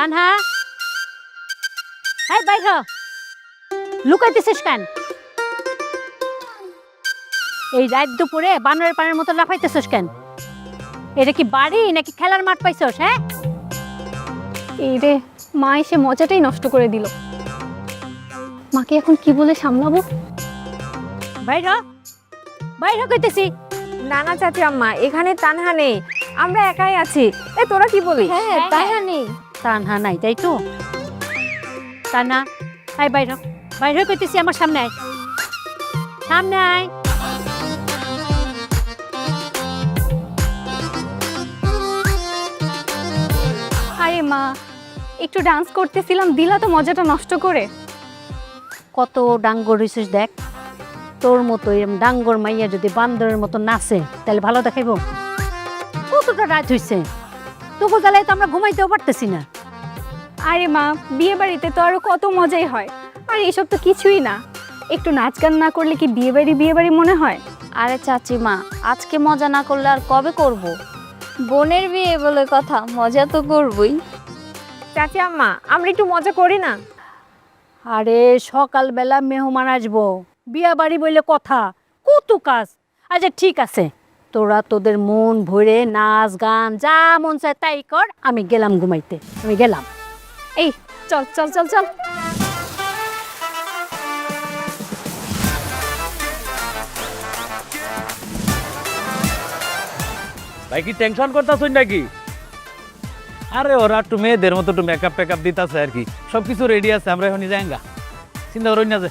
তানহা, এই বাইর হ। লুকাইতেছিস কেন? এই রাত দুপুরে বানরের পানের মতো লাফাইতেছিস কেন? এটা কি বাড়ি নাকি খেলার মাঠ পাইছস? হ্যাঁ, এই রে, মা এসে মজাটাই নষ্ট করে দিল। মাকে এখন কি বলে সামলাবো? বাইর হ, বাইর হ কইতেছি। না না চাচি আম্মা, এখানে তানহা নেই, আমরা একাই আছি। এ তোরা কি বলিস? হ্যাঁ, তানহা নেই। তানহা নাই তাই তো? তানহা, আয় বাইর হ, বাইর হ কইতেছি, আমার সামনে আয়, সামনে আয়। আরে মা, একটু ডান্স করতেছিলাম, দিলা তো মজাটা নষ্ট করে। কত ডাঙ্গর হইছিস দেখ। তোর মতো এরম ডাঙ্গর মাইয়া যদি বান্দরের মতো নাচে তাহলে ভালো দেখাইব? কতটা রাত হইছে, তবু জ্বালায় তো আমরা ঘুমাইতেও পারতেছি না। আরে মা, বিয়ে বাড়িতে তো আরো কত মজাই হয়, আর এসব তো কিছুই না। একটু নাচ গান না করলে কি বিয়ে বাড়ি মনে হয়? আরে চাচিমা, আজকে মজা না করলে আর কবে করব? বোনের বিয়ে বলে কথা, মজা তো করবই। চাচি আম্মা, আমরা একটু মজা করি না? আরে সকালবেলা মেহমান আসবো, বিয়া বাড়ি বইলে কথা, কত কাজ। আচ্ছা ঠিক আছে, তোরা তোদের মন ভরে নাচ গান যা মন চায় তাই কর, আমি গেলাম ঘুমাইতে, আমি গেলাম। এই চল চল চল চল। ভাই কি টেনশন করতেছ নাকি? আরে ওরা একটু মেয়েদের মতো একটু মেকআপ টেকআপ দিতেছে আর কি, সবকিছু রেডি আছে, আমরা এখন যাইঙ্গা, চিন্তা করুন না যে।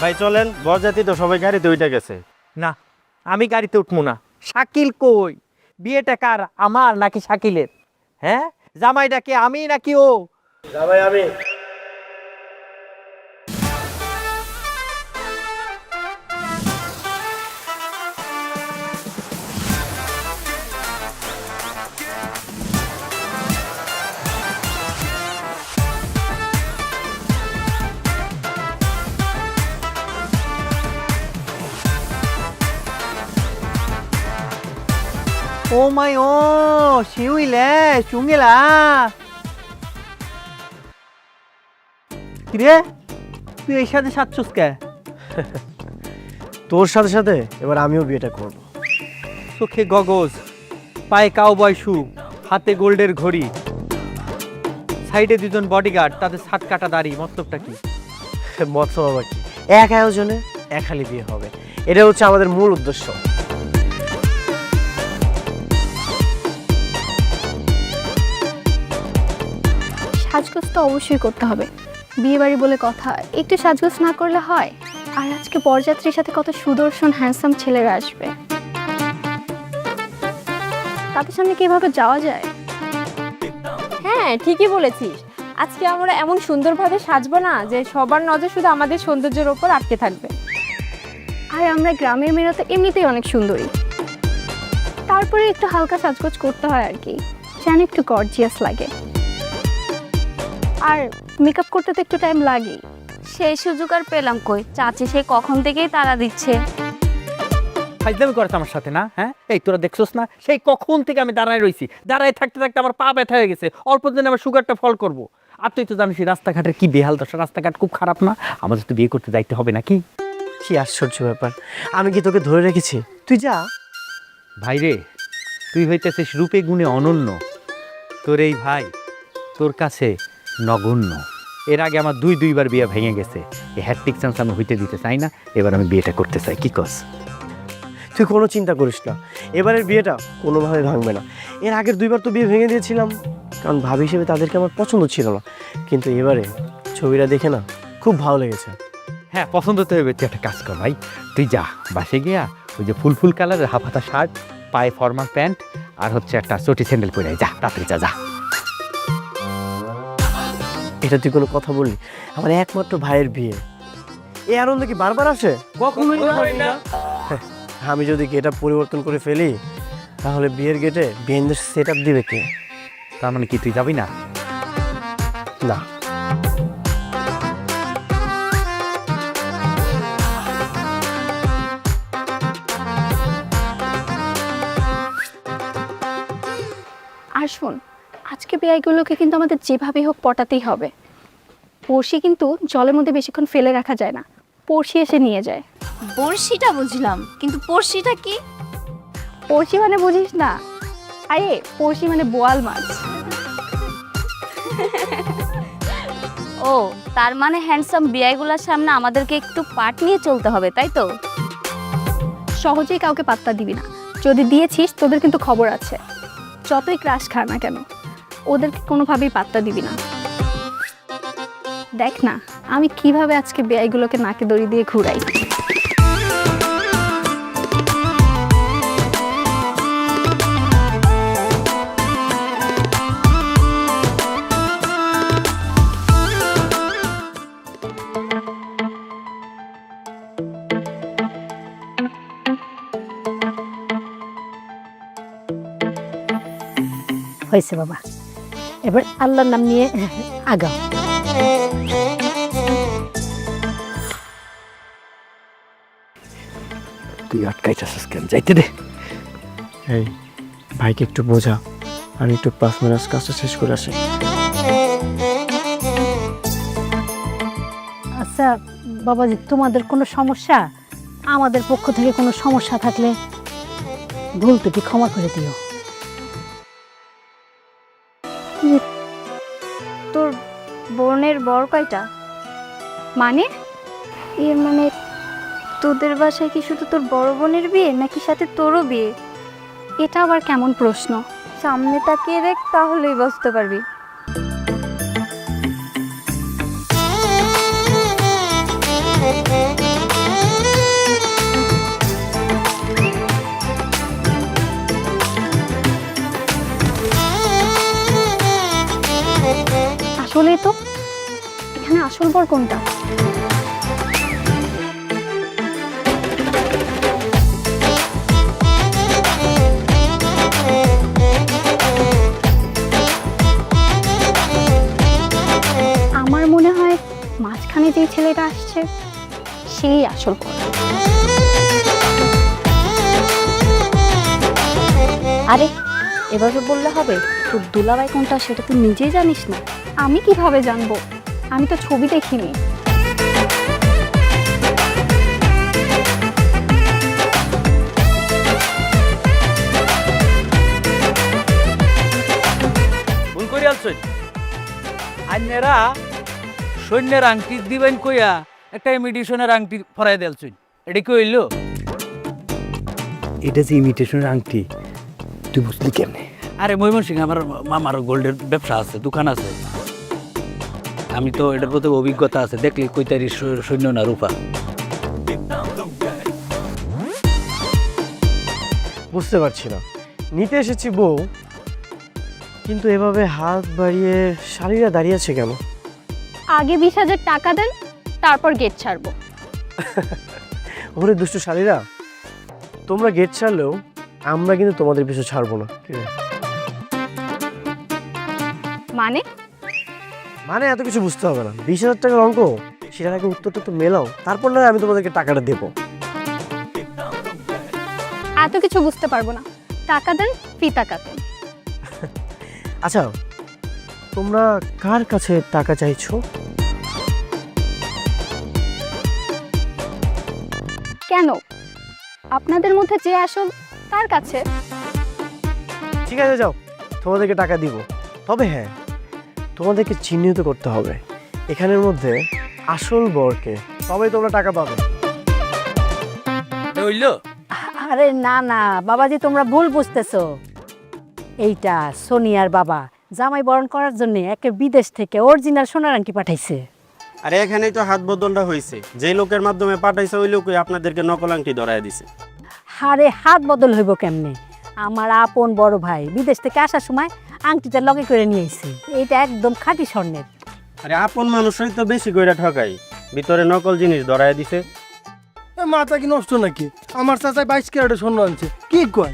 ভাই চলেন, বরযাত্রী তো সবাই গাড়িতে উঠে গেছে। না, আমি গাড়িতে উঠবো না। শাকিল কই? বিয়েটা কার, আমার নাকি শাকিলের? হ্যাঁ, জামাইটা কে, আমি নাকি ও? ভাই আমি ও মাই ও শিউইলে চুঙ্গিলা। কিরে, তুই এই সাথে সাচ্ছুস কে? তোর সাথে সাথে এবার আমিও বিয়েটা করব। চোখে গগজ, পায়ে কাউবয় শু, হাতে গোল্ডের ঘড়ি, সাইডে দুজন বডিগার্ড, তাদের ছাট কাটা দাড়ি, মতলবটা কি? মৎস্য বাবা কি এক আয়োজনে এক হালি বিয়ে হবে, এটা হচ্ছে আমাদের মূল উদ্দেশ্য। সাজগোজ তো অবশ্যই করতে হবে, বিয়ে বাড়ি বলে কথা, একটু সাজগোজ না করলে হয়? আর আজকে বরযাত্রীর সাথে কত সুদর্শন হ্যান্ডসাম ছেলেরা আসবে, তাদের সামনে কিভাবে যাওয়া যায়? হ্যাঁ ঠিকই বলেছিস, আজকে আমরা এমন সুন্দরভাবে সাজবো না যে সবার নজর শুধু আমাদের সৌন্দর্যের ওপর আটকে থাকবে। আর আমরা গ্রামের মেয়েরা তো এমনিতেই অনেক সুন্দরী, তারপরে একটু হালকা সাজগোজ করতে হয় আর কি, যেন একটু গর্জিয়াস লাগে। আর মেকআপ করতে তো একটু টাইম লাগেই। সেই সুযোগ আর পেলাম কই, চাচি সেই কখন থেকেই তাড়া দিচ্ছে। ফাইজলামি করছে আমার সাথে না? হ্যাঁ, এই তোরা দেখছস না, সেই কখন থেকে আমি দাঁড়ায় রইছি, দাঁড়ায় থাকতে থাকতে আমার পা ব্যথা হয়ে গেছে, অল্প দিনে আমার সুগারটা ফল করব। আর তুই তো জানিস রাস্তাঘাটের কি বেহাল দশা, রাস্তাঘাট খুব খারাপ না? আমাদের তো বিয়ে করতে যাইতে হবে নাকি? কি আশ্চর্য ব্যাপার, আমি কি তোকে ধরে রেখেছি? তুই যা। ভাই রে, তুই হইতেছিস রূপে গুণে অনন্য, তোর এই ভাই তোর কাছে নগণ্য। এর আগে আমার দুইবার বিয়ে ভেঙে গেছে, এই হ্যাট্রিক চান্স আমি হইতে দিতে চাই না, এবার আমি বিয়েটা করতে চাই। কি কস? তুই কোনো চিন্তা করিস না, এবারের বিয়েটা কোনোভাবে ভাঙবে না। এর আগের দুইবার তো বিয়ে ভেঙে দিয়েছিলাম, কারণ ভাবি হিসেবে তাদেরকে আমার পছন্দ ছিল না, কিন্তু এবারে ছবিটা দেখে না খুব ভালো লেগেছে। হ্যাঁ, পছন্দ তো হইবে। তুই একটা কাজ কর ভাই, তুই যা বাসে গিয়া ওই যে ফুল কালারের হাফ হাতা শার্ট, পায়ে ফর্মাল প্যান্ট আর হচ্ছে একটা চটি স্যান্ডেল পরে যা, তাড়াতাড়ি যা। এটা তুই কোনো কথা বললি? আমার একমাত্র ভাইয়ের বিয়ে, এই আনন্দ কি বারবার আসে? কখনোই না। আমি যদি গেট আপ পরিবর্তন করে ফেলি, তাহলে বিয়ের গেটে বিয়ের সেট আপ দিবে কে? তার মানে কি তুই যাবি না? না। আর শোন, আজকে বেআইগুলোকে কিন্তু আমাদের যেভাবে হোক পটাতেই হবে। পড়শি কিন্তু জলের মধ্যে বেশিক্ষণ ফেলে রাখা যায় না, পড়শি এসে নিয়ে যায়। বড়শিটা বুঝলাম, কিন্তু পড়শিটা কি? পড়শি মানে বুঝিস না? আরে পড়শি মানে বোয়াল মাছ। ও, তার মানে হ্যান্ডসাম বিআইগুলোর সামনে আমাদেরকে একটু পাট নিয়ে চলতে হবে, তাই তো? সহজেই কাউকে পাত্তা দিবি না, যদি দিয়েছিস তোদের কিন্তু খবর আছে। যতই ক্রাশ খা না কেন, ওদেরকে কোনোভাবেই পাত্তা দিবি না। দেখ না আমি কিভাবে আজকে বেআইগুলোকে নাকে দড়ি দিয়ে ঘুরাই। হয়েছে বাবা, এবার আল্লাহর নাম নিয়ে আগাও। তুই আটকাইতেছিস কেন? যাইতে দে। এই ভাইকে একটু বোঝা, আমি একটু 5 মিনিট কাজটা শেষ করে আসি। আচ্ছা বাবাজি, তোমাদের কোনো সমস্যা, আমাদের পক্ষ থেকে কোনো সমস্যা থাকলে ভুল ত্রুটি ক্ষমা করে দিও। তোর বোনের বর কয়টা? মানে এর মানে তোদের বাসায় কি শুধু তোর বড় বোনের বিয়ে, নাকি সাথে তোরও বিয়ে? এটা আবার কেমন প্রশ্ন? সামনে তাকিয়ে দেখ, তাহলেই বুঝতে পারবি। আসলেই তো, এখানে আসল বর কোনটা? আমার মনে হয় মাঝখানে যে ছেলেটা আসছে সেই আসল বর। আরে এভাবে বললে হবে? তোর দুলাভাই কোনটা সেটা তুই নিজেই জানিস না? আমি কিভাবে জানবো? আমি তো ছবি দেখিনি। ভুল করে আলছই। আইনেরা সৈন্যের আংটি দিবেন কইয়া একটা ইমিটেশনের আংটি ফরাই দেলছই, এটা কি হইল? এটা যে ইমিটেশনের আংটি, তুই বুঝলি কেমনে? আরে ময়মনসিং আমার মামার গোল্ডের ব্যবসা আছে, দোকান আছে, আমি তো এটার প্রতি অভিজ্ঞতা আছে, দেখলি কইতারি সৈন্য না রূপা। বুঝতে পারছি না, নিতে এসেছি বউ, কিন্তু এভাবে হাত বাড়িয়ে শালীরা দাঁড়িয়ে আছে কেন? আগে 20,000 টাকা দেন, তারপর গেট ছাড়বো। ওরে দুষ্টু শালীরা, তোমরা গেট ছাড়লেও আমরা কিন্তু তোমাদের পিছু ছাড়বো না। মানে মানে এত কিছু বুঝতে হবে না, 20,000 টাকার অঙ্ক, সেটার আগে উত্তরটা তো মেলাও, তারপর না আমি তোমাদেরকে টাকাটা দেবো। এত কিছু বুঝতে পারবো না, টাকা দেন, ফিতা কাটেন। আচ্ছা, তোমরা কার কাছে টাকা চাইছো? কেন? আপনাদের মধ্যে যে আসল তার কাছে। ঠিক আছে যাও, তোমাদেরকে টাকা দিব, তবে হ্যাঁ তোমাদেরকে চিহ্নিত করতে হবে এখানের মধ্যে আসল বরকে, তবেই তোমরা টাকা পাবে। হইল? আরে না না বাবাজি, তোমরা ভুল বুঝতেছো। এইটা সোনিয়ার বাবা জামাই বরণ করার জন্য একে বিদেশ থেকে অরিজিনাল সোনার আংটি পাঠাইছে। আরে এখানেই তো হাত বদলটা হয়েছে, যে লোকের মাধ্যমে পাঠাইছে ওই লোকই আপনাদেরকে নকল আংটি ধরায় দিছে। আরে হাত বদল হইব কেমনে? আমার আপন বড় ভাই বিদেশ থেকে আসার সময় আংটিটা লগে করে নিয়ে আইছে, এইটা একদম খাঁটি স্বর্ণের। আরে আপন মানুষই তো বেশি কইরা ঠকাই, ভিতরে নকল জিনিস ধরায় দিছে। মাথা কি নষ্ট নাকি? আমার চাচাই 22 ক্যারেটের স্বর্ণ আনছে, কি কয়?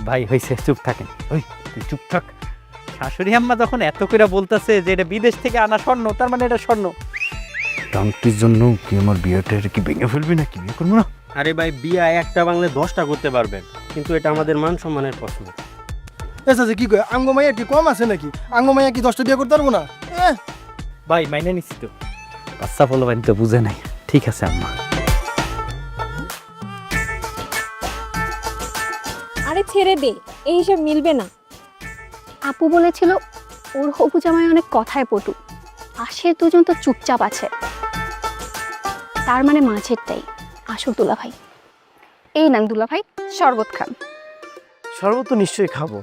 ভাই হয়েছে, চুপ থাকেন। ওই তুই চুপ থাক। শাশুড়ি আম্মা যখন এত করে বলতেছে যে এটা বিদেশ থেকে আনা স্বর্ণ, তার মানে এটা স্বর্ণ। আংটির জন্য কি আমার বিয়েটা কি ভেঙে ফেলবি নাকি? বিয়ে করবো না। আরে ভাই, বিয়া একটা বাংলে 10টা করতে পারবেন, কিন্তু এটা আমাদের মান সম্মানের প্রশ্ন। চাচা কি কয় আঙ্গ মাইয়া কি কম আছে নাকি? আঙ্গ মাইয়া কি 10টা বিয়ে করতে পারবো না? ভাই মাইনে নিচ্ছি তো, বাচ্চা বলো তো বুঝে নাই। ঠিক আছে আম্মা। আরে ছেড়ে দে, এই হিসাব মিলবে না। আপু বলেছিল ওর হবু জামাই অনেক কথায় পটু, পাশের দুজন তো চুপচাপ আছে। তার মানে মাঝেরটাই আসল দুলাভাই। এই নেন দুলাভাই, শরবত খান। শরবত তো নিশ্চয়ই খাবো,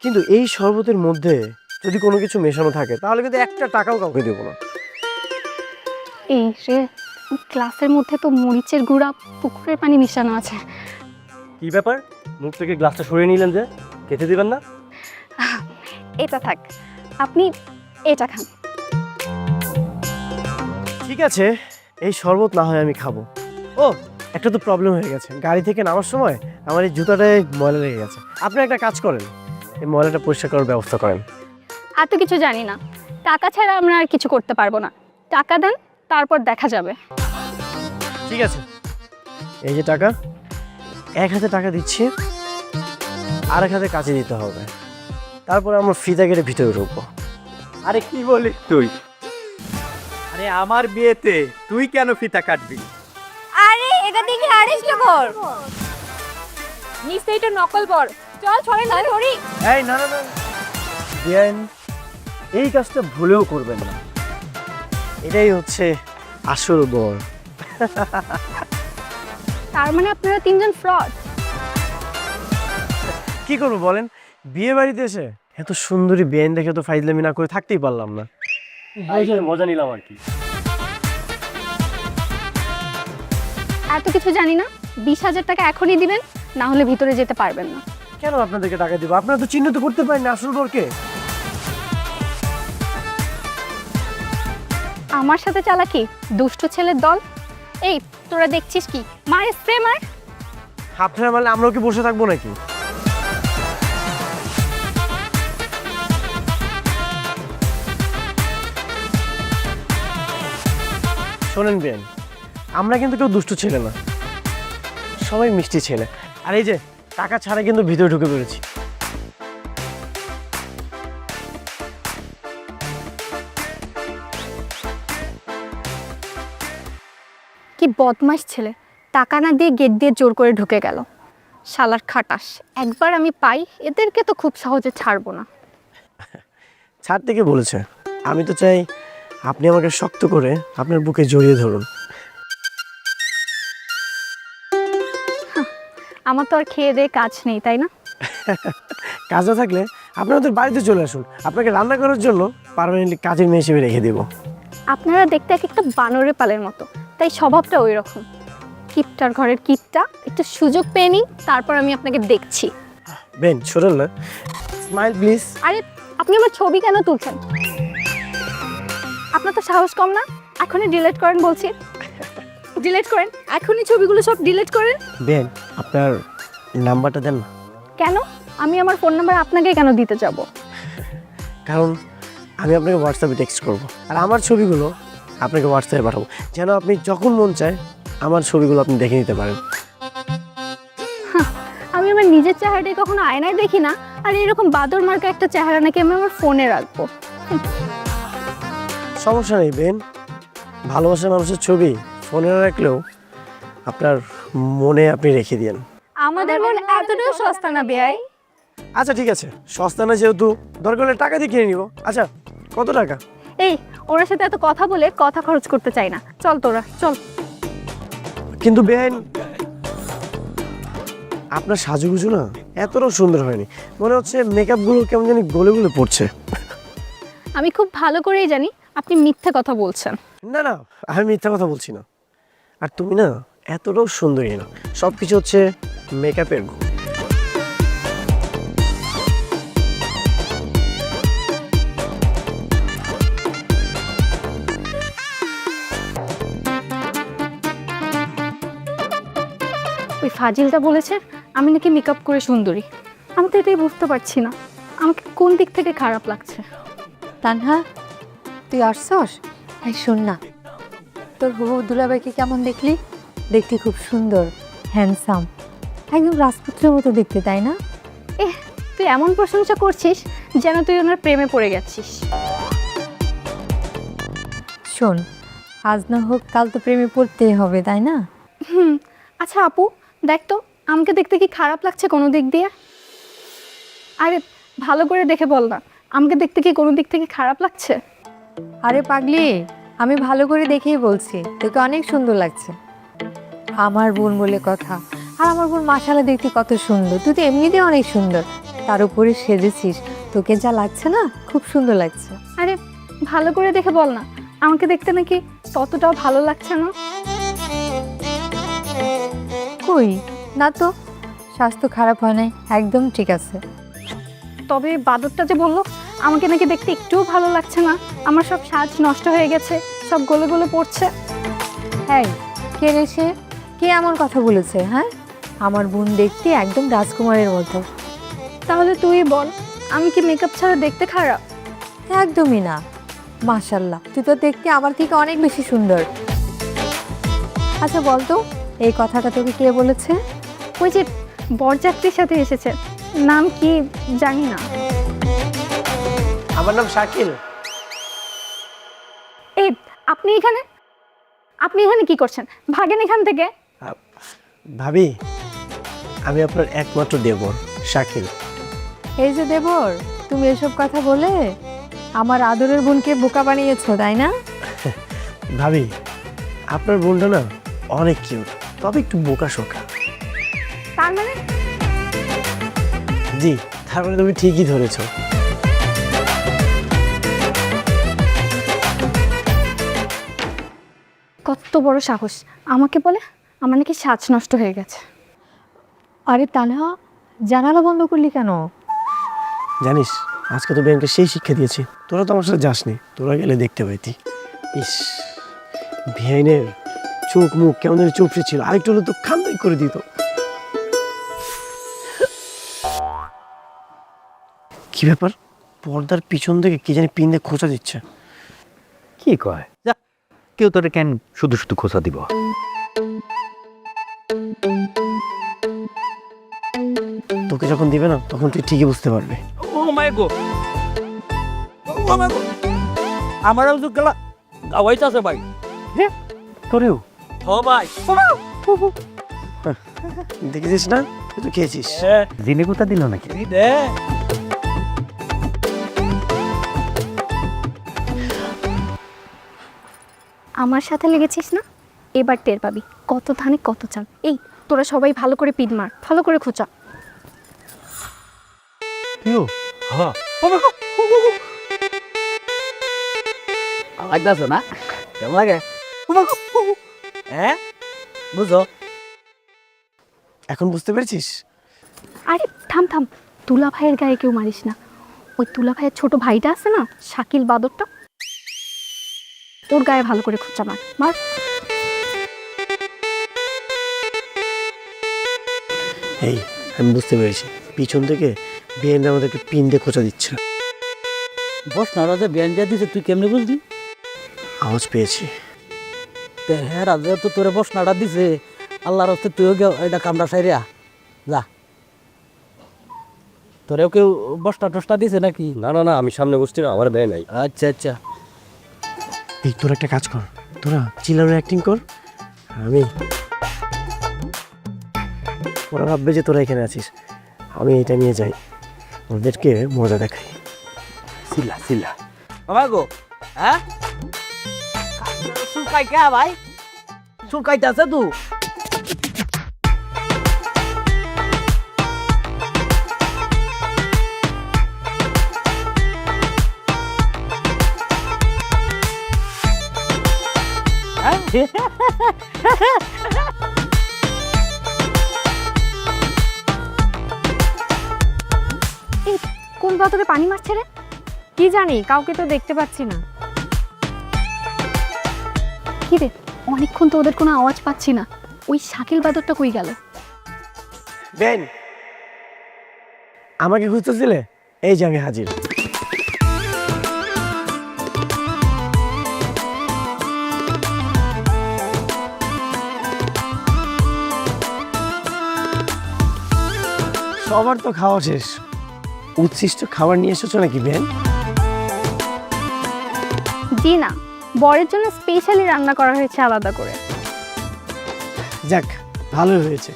কিন্তু এই শরবতের মধ্যে যদি কোনো কিছু মেশানো থাকে তাহলে কিন্তু একটা টাকাও কাউকে দেবো না। এই রে, গ্লাসের মধ্যে তো মরিচের গুঁড়া, পুকুরের পানি মিশানো আছে। কি ব্যাপার, মুখ থেকে গ্লাসটা সরিয়ে নিলেন যে? খেতে দিবেন না? এটা থাক, আপনি এটা খান। ঠিক আছে, এই শরবত না হয় আমি খাবো। ও, একটা তো প্রবলেম হয়ে গেছে, গাড়ি থেকে নামার সময় আমার এই জুতাটায় ময়লা লেগে গেছে। আপনি একটা কাজ করেন, এই ময়লাটা পরিষ্কার করার ব্যবস্থা করেন। আর তো কিছু জানি না, টাকা ছাড়া আমরা আর কিছু করতে পারবো না। টাকা দেন, তারপর দেখা যাবে। ঠিক আছে, এই যে টাকা, এক হাতে টাকা দিচ্ছি, আর এক হাতে কাছে দিতে হবে। তারপরে আমরা ফিতা কেটে ভিতরে ঢুকবো। আরে কি বলিস তুই? আরে আমার বিয়েতে তুই কেন ফিতা কাটবি? আরে এটা দেখে আড়িস কর। নিশ্চয়ই এটা নকল বর। চল ছড়ে না ধরি। এই না না না, বিয়ান, এই কাজটা ভুলেও করবেন না। এটাই হচ্ছে আসল বর। তার মানে আপনারা তিনজন ফ্রড। কি করবো বলেন, বিয়ে বাড়িতে এসে এত সুন্দরী বেন দেখে তো ফাইজলামি না করে থাকতেই পারলাম না। মজা নিলাম আর কি। এত কিছু জানি না, 20,000 টাকা এখনই দিবেন, না হলে ভিতরে যেতে পারবেন না। কেন আপনাদেরকে টাকা দিব? আপনারা তো চিহ্নিত করতে পারেন না আসল বরকে। আমার সাথে চালাকি, দুষ্ট ছেলের দল। এই তোরা দেখছিস কি? মার স্প্রে মার। আপনারা মানে আমরাও কি বসে থাকবো নাকি? শোনেন বেন, আমরা কিন্তু কেউ দুষ্ট ছেলে না, সবাই মিষ্টি ছেলে। আর এই যে টাকা ছাড়া কিন্তু ভিতরে ঢুকে পড়েছি। কি বদমাশ ছেলে, টাকা না দিয়ে গেট দিয়ে জোর করে ঢুকে গেল। শালার খাটাস, একবার আমি পাই এদেরকে তো খুব সহজে ছাড়বো না। ছাড় থেকে বলেছে, আমি তো চাই আপনি আমাকে শক্ত করে আপনার বুকে জড়িয়ে ধরুন। আমার তো আর খেয়ে দিয়ে কাজ নেই, তাই না? কাজ না থাকলে আপনি আমাদের বাড়িতে চলে আসুন, আপনাকে রান্না করার জন্য পার্মানেন্টলি কাজের মেয়ে হিসেবে রেখে দেবো। আপনারা দেখতে এক একটা বানরের পালের মতো, তাই স্বভাবটা ওই রকম। কিপটার ঘরের কিপটা, একটু সুযোগ পেয়ে নিই, তারপর আমি আপনাকে দেখছি। বেন শোনেন না, স্মাইল প্লিজ। আরে আপনি আমার ছবি কেন তুলছেন? আপনার তো সাহস কম না? এখনই ডিলিট করেন বলছি, ডিলিট করেন এখনই, ছবিগুলো সব ডিলিট করেন। বেন আপনার নাম্বারটা দেন না। কেন? আমি আমার ফোন নাম্বার আপনাকে কেন দিতে যাব? কারণ আমি আপনাকে হোয়াটসঅ্যাপে টেক্সট করব, আর আমার ছবিগুলো আপনাকে হোয়াটসঅ্যাপে পাঠাবো, যেন আপনি যখন মন চায় আমার ছবিগুলো আপনি দেখে নিতে পারেন। আমি আমার নিজের চেহারাটাই কখনো আয়নায় দেখি না, আর এরকম বাদর মার্কা একটা চেহারা নাকি আমি আমার ফোনে রাখবো? সমস্যা নেই বেন, ভালোবাসার মানুষের ছবি ফোনে না রাখলেও আপনার মনে আপনি রেখে দিন। আমাদের মন এতটাও সস্তা না বেয়াই। আচ্ছা ঠিক আছে, সস্তা না যেহেতু, দরকার হলে টাকা দিয়ে কিনে নিব। আচ্ছা কত টাকা? এই ওনার সাথে এত কথা বলে কথা খরচ করতে চাই না, চল তোরা চল। কিন্তু বেআইন, আপনার সাজুগুজু না এতটাও সুন্দর হয়নি, মনে হচ্ছে মেকআপগুলো কেমন জানি গলে গলে পড়ছে। আমি খুব ভালো করেই জানি আপনি মিথ্যে কথা বলছেন। না না, আমি মিথ্যা কথা বলছি না। আর তুমি না এতটাও সুন্দরী না, সব কিছু হচ্ছে মেকআপের গুণ। ওই ফাজিলটা বলেছে আমি নাকি মেকআপ করে সুন্দরী। আমি তো এটাই বুঝতে পারছি না, আমাকে কোন দিক থেকে খারাপ লাগছে। তানহা, তুই আসছস? এই শোন না, তোর হবু দুলাভাইকে কেমন দেখলি? দেখতে খুব সুন্দর, হ্যান্ডসাম, একদম রাজপুত্রের মতো দেখতে, তাই না? তুই এমন প্রশংসা করছিস যেন তুই ওনার প্রেমে পড়ে গেছিস। শোন, আজ না হোক কাল তো প্রেমে পড়তেই হবে, তাই না? আচ্ছা আপু, দেখ তো আমাকে দেখতে কি খারাপ লাগছে কোনো দিক দিয়ে? আরে ভালো করে দেখে বল না, আমাকে দেখতে কি কোনো দিক থেকে খারাপ লাগছে? আরে পাগলি, আমি ভালো করে দেখেই বলছি, তোকে অনেক সুন্দর লাগছে। আমার বোন বলে কথা, আর আমার বোন মাশাআল্লাহ দেখতে কত সুন্দর, তুই তো এমনিতেই অনেক সুন্দর, তার উপরে সেজেছিস, তোকে যা লাগছে না খুব সুন্দর লাগছে। আরে ভালো করে দেখে বল না, আমাকে দেখতে নাকি ততটাও ভালো লাগছে না? কই না তো, স্বাস্থ্য খারাপ হয় নাই, একদম ঠিক আছে। তবে বাদরটা যে বললো আমাকে নাকি দেখতে একটুও ভালো লাগছে না, আমার সব সাজ নষ্ট হয়ে গেছে, সব গলে গলে পড়ছে। হ্যাঁ, কে রে সে? কে এমন কথা বলেছে? হ্যাঁ, আমার বোন দেখতে একদম রাজকুমারের মতো। তাহলে তুই বল, আমি কি মেকআপ ছাড়া দেখতে খারাপ? একদমই না, মাশাআল্লাহ তুই তো দেখতে আমার থেকে অনেক বেশি সুন্দর। আচ্ছা বল তো, এই কথাটা তোকে কে বলেছে? ওই যে বরযাত্রীর সাথে এসেছে, নাম কি জানি না। আমার নাম শাকিল। এই আপনি এখানে কি করছেন? ভাগেন এখান থেকে। ভাবি, আমি আপনার একমাত্র দেবর শাকিল। এই যে দেবর, তুমি এসব কথা বলে আমার আদরের বোনকে বোকা বানিয়েছো, তাই না? ভাবি, আপনার বোনটা না অনেক কিউট, তবে একটু বোকা শোকা। তার মানে জি, তার মানে তুমি ঠিকই ধরেছো। কত বড় সাহস, আমাকে বলে আমার নাকি সাজ নষ্ট হয়ে গেছে। আরে তানহা, জানালা বন্ধ করলি কেন? জানিস, আজকে তো ব্যাংকে সেই শিক্ষা দিয়েছি, তোরা তো আমার সাথে যাসনি, তোরা গেলে দেখতে পাইতি। ইস, ভিআইনের চোখ মুখ কেমন যেন চোপড়ে ছিল, আরেকটু হলে তো খান্দাই করে দিত। কি ব্যাপার, পর্দার পিছন থেকে কি জানি পিন দিয়ে খোঁচা দিচ্ছে। কি কয়? যা, কেউ তোরে কেন শুধু শুধু খোঁচা দিব? তোকে যখন দিবে না তখন তুই ঠিকই বুঝতে পারবে। ও মাই গো, ও মাই গো, আমারও তো গলা গাওয়াইতাছে ভাই। তোরেও ও ভাই, দেখেছিস না, তুই তো খেয়েছিস। জিনে কোথা দিল নাকি? দে আমার সাথে লেগেছিস না, এবার টের পাবি কত ধানে কত চাল। এই তোরা সবাই ভালো করে পিড মার, ভালো করে খোঁচা। তুইও হ্যাঁ, ও মাই গো, লাগতাছে না? কেমন লাগে? ও মাই গো, হ্যাঁ বুঝো? এখন বুঝতে পেরেছিস? আরে থাম থাম, তুলা ভাইয়ের গায়ে কেউ মারিস না। ওই তুলা ভাইয়ের ছোট ভাইটা আছে না, শাকিল বাদরটা, ওর গায়ে ভালো করে খোঁচা মার মার। এই, আমি বুঝতে পেরেছি, পিছন থেকে বিএনটা আমাদেরকে পিন দিয়ে খোঁচা দিচ্ছে। বস না রাজা ব্যান দিয়ে দিছে, তুই কেমনে বুঝলি? আওয়াজ পেয়েছি। হ্যাঁ রাজা তো তোরে বস নাড়া দিছে, আল্লাহর হস্তে তুইও কেউ এটা কামড়া সাইরিয়া যা। তোরেও কেউ বস্তা টস্তা দিছে নাকি? না না না, আমি সামনে বসছি না, আমার দেয় নাই। আচ্ছা আচ্ছা, এই তোরা একটা কাজ কর, তোরা চিল্লানোর অ্যাক্টিং কর, আমি ওরা ভাববে যে তোরা এখানে আছিস, আমি এটা নিয়ে যাই, ওদেরকে মজা দেখাই। সিল্লা সিল্লা বাবা গো, হ্যাঁ চুলকাই কে ভাই? চুলকাইতে আছে তুই? এই কোন বাদরে পানি মারছে রে? কি জানি, কাউকে তো দেখতে পাচ্ছি না। কি রে, অনেকক্ষণ তো ওদের কোনো আওয়াজ পাচ্ছি না, ওই শাকিল বাদরটা কই গেল? বেন, আমাকে খুঁজতেছিলে? এই যে আমি হাজির। সবার তো খাওয়া শেষ, উচ্ছিষ্ট খাবার নিয়ে এসেছো নাকি বেন? জি না, বরের জন্য স্পেশালি রান্না করা হয়েছে আলাদা করে। যাক, ভালোই হয়েছে,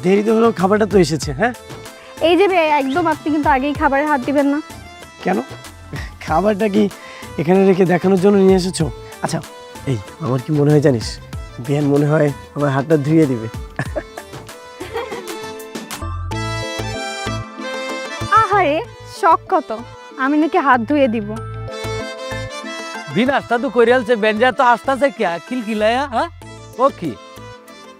দেরিতে হলেও খাবারটা তো এসেছে। হ্যাঁ, এই যে ভাই, একদম আপনি কিন্তু আগেই খাবারে হাত দিবেন না। কেন? খাবারটা কি এখানে রেখে দেখানোর জন্য নিয়ে এসেছো? আচ্ছা, এই আমার কি মনে হয় জানিস, বেন মনে হয় আমার হাতটা ধুয়ে দিবে। আহারে, শখ কত, আমি নাকি হাত ধুয়ে দিব। বিন আস্তা তো করিয়ালছে বেঞ্জা তো আস্তাছে কিয়া কিলকিলায়া হ্যাঁ ও কি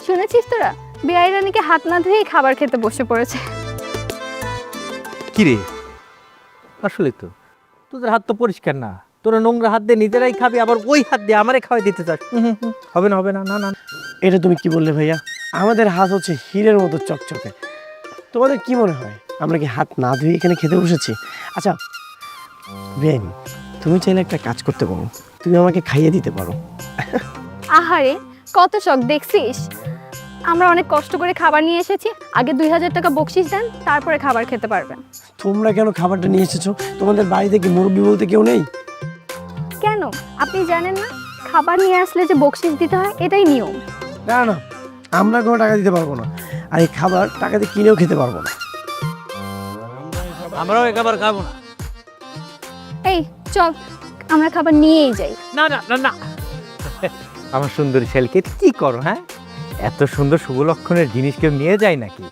শুনেছিস তোরা, বিআইরা নাকি হাত না ধুয়ে খাবার খেতে বসে পড়েছে। কি রে, আসলে তো তোদের হাত তো পরিষ্কার না, তোরা নোংরা হাত দিয়ে নিজেরাই খাবি, আবার ওই হাত দিয়ে আমারে খাওয়াই দিতে চাস। হবে না, হবে না, না না। এটা তুমি কি বললে ভাইয়া? আমাদের হাত হচ্ছে হীরের মতো চকচকে। তোমাদের কি মনে হয় আমরা কি হাত না ধুয়ে এখানে খেতে বসেছি? আচ্ছা বেন, তুমি চাইলে একটা কাজ করতে পারো, তুমি আমাকে খাইয়ে দিতে পারো। আহারে, কত শখ দেখছিস। আমরা অনেক কষ্ট করে খাবার নিয়ে এসেছি, আগে 2000 টাকা বকশিস দেন, তারপরে খাবার খেতে পারবেন। তোমরা কেন খাবারটা নিয়ে এসেছো? তোমাদের বাড়িতে কি মুরব্বি বলতে কেউ নেই? কেন, আপনি জানেন না খাবার নিয়ে আসলে যে বকশিস দিতে হয়, এটাই নিয়ম। না না, আমরা কোনো টাকা দিতে পারবো না, আর এই খাবার টাকা দিয়ে কিনেও খেতে পারবো না। আমরাও একেবারে খাবো না। এই চল, আমরা খাবার নিয়েই যাই। না না না না, আমার সুন্দরী শালকে কি করো? হ্যাঁ, এত সুন্দর শুভ লক্ষণের জিনিস কেউ নিয়ে যায় নাকি?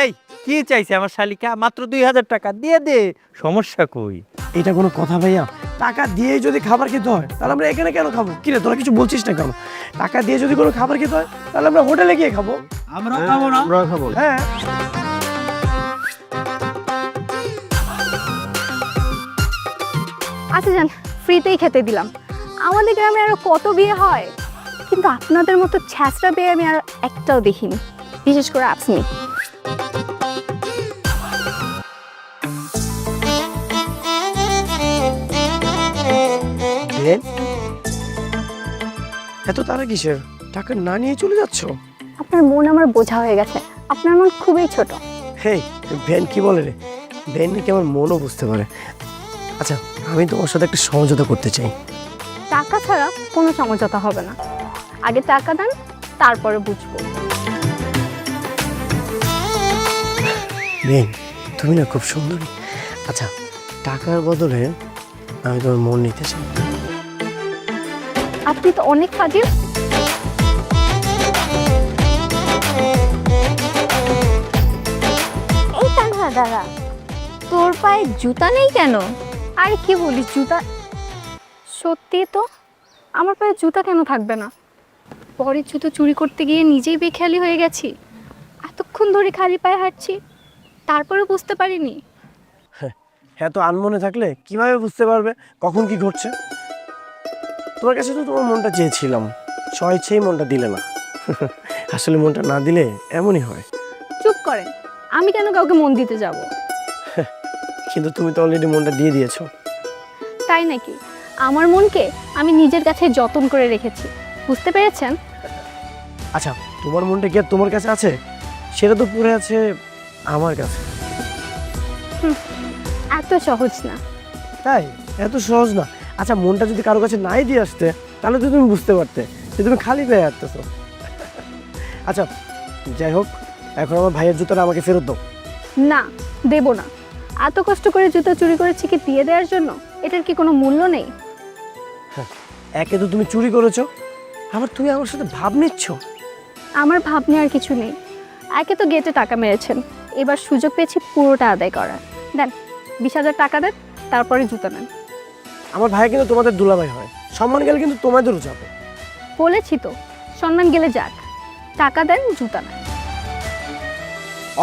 এই কি চাইছে আমার শালিকা? মাত্র 2000 টাকা দিয়ে দে, সমস্যা কই? এটা কোনো কথা ভাইয়া? টাকা দিয়ে যদি খাবার খেতে হয় তাহলে আমরা এখানে কেন খাবো? কি রে, তোরা কিছু বলছিস না কেন? টাকা দিয়ে যদি কোনো খাবার খেতে হয় তাহলে আমরা হোটেলে গিয়ে খাবো। আমরা খাবো না। আমরা খাবো। হ্যাঁ, আচ্ছা যান, ফ্রিতেই খেতে দিলাম। আমাদের গ্রামে আরো কত বিয়ে হয়, কিন্তু আপনাদের মতো ছ্যাঁচড়া বিয়ে আমি আর একটাও দেখিনি, বিশেষ করে আপনি। বেন, এত তারা কিসের? টাকা না নিয়ে চলে যাচ্ছ? আপনার মন আমার বোঝা হয়ে গেছে, আপনার মন খুবই ছোট। হেই, বেন কি বলে রে? বেন নাকি আমার মনও বুঝতে পারে। আচ্ছা, আমি তোমার সাথে একটা সমঝোতা করতে চাই। টাকা ছাড়া কোনো সমঝোতা হবে না, আগে টাকা দেন, তারপরে বুঝবো। বেন, তুমি না খুব সুন্দরী। আচ্ছা, টাকার বদলে আমি তোমার মন নিতে চাই। আপনি তো অনেক ফাজিল। এই তানহা দাঁড়া, তোর পায়ে জুতা নেই কেন? আরে কি বলিস, জুতা? সত্যি তো, আমার পায়ে জুতা কেন থাকবে না? পরের জুতো চুরি করতে গিয়ে নিজেই বেখেয়ালি হয়ে গেছি। এতক্ষণ ধরে খালি পায়ে হাঁটছি, তারপরে বুঝতে পারিনি। হ্যাঁ, তো আনমনে থাকলে কিভাবে বুঝতে পারবে কখন কি ঘটছে? তোমার কাছে তো তোমার মনটা চেয়েছিলাম, স্বেচ্ছাই মনটা দিলে না। আসলে মনটা না দিলে এমনই হয়। চুপ করেন, আমি কেন কাউকে মন দিতে যাব? কিন্তু তুমি তো অলরেডি মনটা দিয়ে দিয়েছো। তাই নাকি? আমার মনকে আমি নিজের কাছে যতন করে রেখেছি, বুঝতে পেরেছেন? আচ্ছা, তোমার মনটা কি আর তোমার কাছে আছে? সেটা তো পড়ে আছে আমার কাছে। এত সহজ না। তাই এত সহজ না? আচ্ছা, মনটা যদি কারো কাছে নাই দিয়ে আসতে তাহলে তো তুমি বুঝতে পারতে যে তুমি খালি পেয়ে হাঁটতেছো। আচ্ছা, যাই হোক, এখন আমার ভাইয়ের জুতোটা আমাকে ফেরত দাও। না, দেব না। এত কষ্ট করে জুতো চুরি করেছি কি দিয়ে দেওয়ার জন্য? এটার কি কোনো মূল্য নেই? একে তো তুমি চুরি করেছো, আবার তুমি আমার সাথে ভাব নিচ্ছ। আমার ভাব নেওয়ার কিছু নেই। একে তো গেটে টাকা মেরেছেন, এবার সুযোগ পেয়েছি পুরোটা আদায় করার। দেন, 20,000 টাকা দেন, তারপরে জুতো নেন। আমার ভাই কিন্তু তোমাদের দুলাভাই হয়, সম্মান গেলে কিন্তু তোমাদেরও যাবে। বলেছি তো, সম্মান গেলে যাক। টাকা দেন, জুতা নেন।